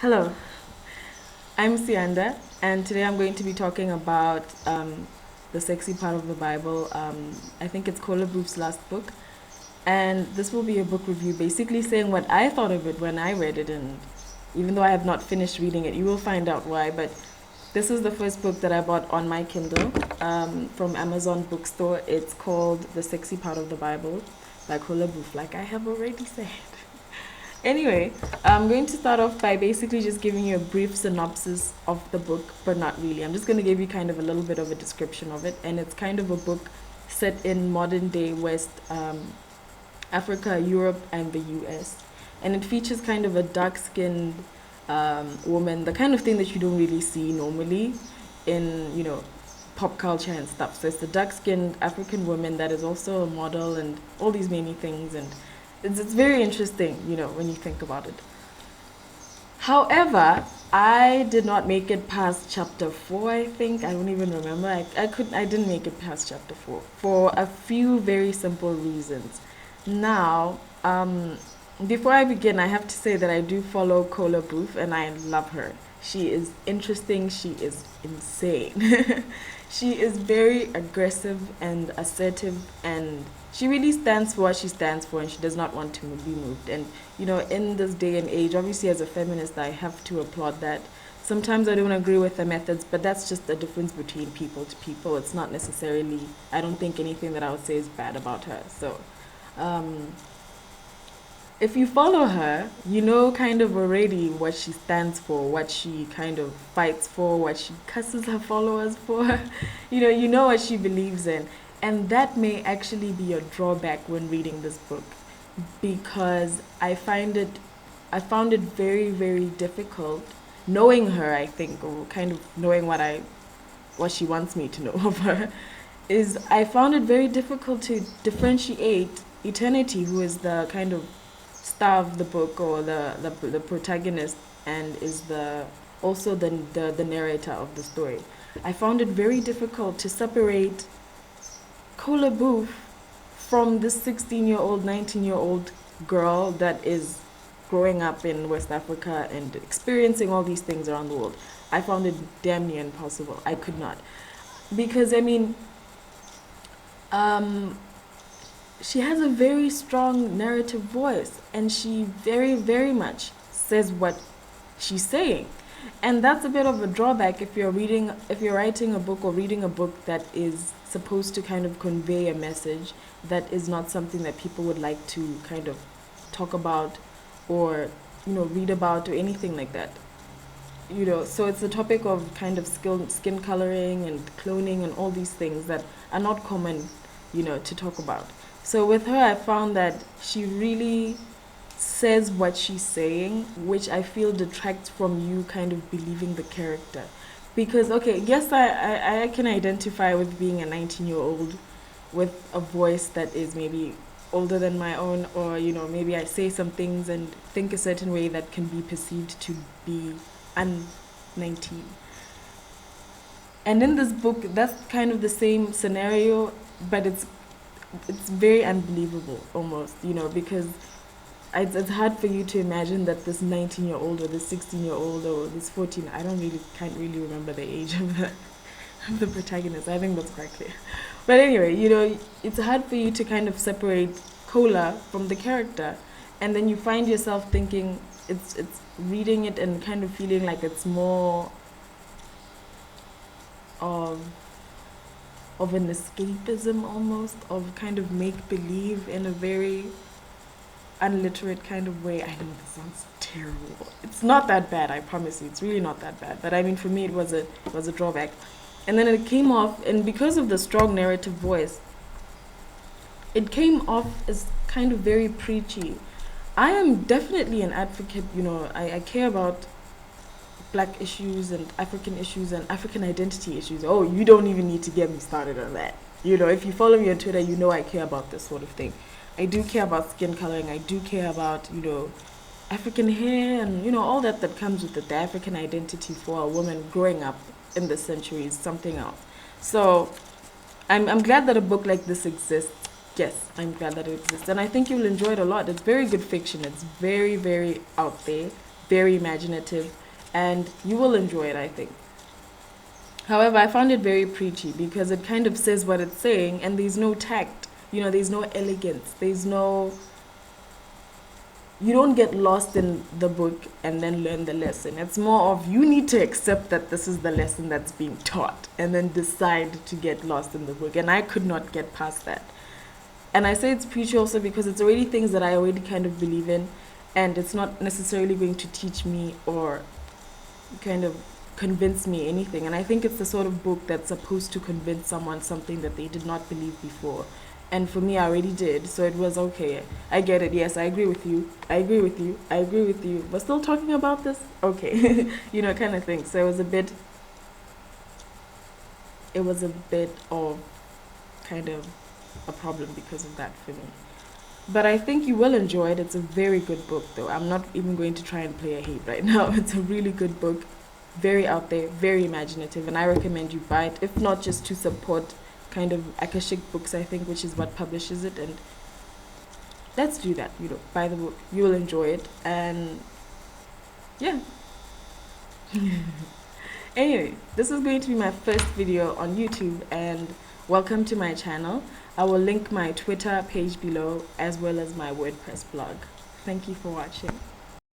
Hello, I'm Sianda, and today I'm going to be talking about the sexy part of the Bible. I think it's Kola Boof's last book, and this will be a book review, basically saying what I thought of it when I read it. And even though I have not finished reading it, you will find out why. But this is the first book that I bought on my Kindle from Amazon Bookstore. It's called The Sexy Part of the Bible by Kola Boof, like I have already said. Anyway, I'm going to start off by basically just giving you a brief synopsis of the book, but not really. I'm just going to give you kind of a little bit of a description of it, and it's kind of a book set in modern day West Africa, Europe, and the US. And it features kind of a dark skinned woman, the kind of thing that you don't really see normally in, pop culture and stuff. So it's the dark skinned African woman that is also a model and all these many things. And it's very interesting, when you think about it. However, I did not make it past chapter 4, I think. I don't even remember. I didn't make it past chapter 4 for a few very simple reasons. Now, before I begin, I have to say that I do follow Kola Boof and I love her. She is interesting, she is insane. She is very aggressive and assertive, and she really stands for what she stands for, and she does not want to be moved. And in this day and age, obviously as a feminist, I have to applaud that. Sometimes I don't agree with the methods, but that's just the difference between people to people. It's not necessarily, I don't think anything that I would say is bad about her. So um, if you follow her, you know kind of already what she stands for, what she kind of fights for, what she cusses her followers for. You know what she believes in. And that may actually be a drawback when reading this book, because I found it very, very difficult knowing her, I think, or kind of knowing what she wants me to know of her, is I found it very difficult to differentiate Eternity, who is the kind of star of the book, or the protagonist, and is the narrator of the story. I found it very difficult to separate Kola Boof from this 16-year-old, 19-year-old girl that is growing up in West Africa and experiencing all these things around the world. I found it damn near impossible. I could not. Because, um, she has a very strong narrative voice, and she very, very much says what she's saying. And that's a bit of a drawback if you're writing a book or reading a book that is supposed to kind of convey a message that is not something that people would like to kind of talk about, or read about, or anything like that. So it's a topic of kind of skin coloring and cloning and all these things that are not common, to talk about. So with her, I found that she really says what she's saying, which I feel detracts from you kind of believing the character. Because, okay, yes, I can identify with being a 19-year-old with a voice that is maybe older than my own, or, maybe I say some things and think a certain way that can be perceived to be un-19. And in this book, that's kind of the same scenario, but it's very unbelievable almost, because it's hard for you to imagine that this 19-year-old or this 16-year-old or this 14, can't really remember the age of the protagonist. I think that's quite clear. But anyway, it's hard for you to kind of separate Kola from the character, and then you find yourself thinking it's reading it and kind of feeling like it's more of an escapism, almost, of kind of make believe in a very unliterate kind of way. I know this sounds terrible. It's not that bad, I promise you. It's really not that bad. But for me, it was a drawback. And then it came off, and because of the strong narrative voice, it came off as kind of very preachy. I am definitely an advocate. I care about black issues and African issues and African identity issues. Oh, you don't even need to get me started on that. If you follow me on Twitter, I care about this sort of thing. I do care about skin coloring. I do care about, African hair and, all that comes with it. The African identity for a woman growing up in this century is something else. So I'm glad that a book like this exists. Yes, I'm glad that it exists. And I think you'll enjoy it a lot. It's very good fiction. It's very, very out there, very imaginative, and you will enjoy it, I think. However, I found it very preachy because it kind of says what it's saying, and there's no tact. There's no elegance. You don't get lost in the book and then learn the lesson. It's more of you need to accept that this is the lesson that's being taught and then decide to get lost in the book. And I could not get past that. And I say it's preachy also because it's already things that I already kind of believe in, and it's not necessarily going to teach me or kind of convince me anything. And I think it's the sort of book that's supposed to convince someone something that they did not believe before. And for me, I already did, so it was okay. I get it. Yes, I agree with you. I agree with you. I agree with you. We're still talking about this? Okay. Kind of thing. So it was a bit of kind of a problem because of that for me. But I think you will enjoy it. It's a very good book, though. I'm not even going to try and play a hate right now. It's a really good book, very out there, very imaginative, and I recommend you buy it, if not just to support kind of Akashic Books, I think, which is what publishes it. And let's do that. Buy the book. You will enjoy it, and yeah. Anyway, this is going to be my first video on YouTube, and welcome to my channel. I will link my Twitter page below as well as my WordPress blog. Thank you for watching.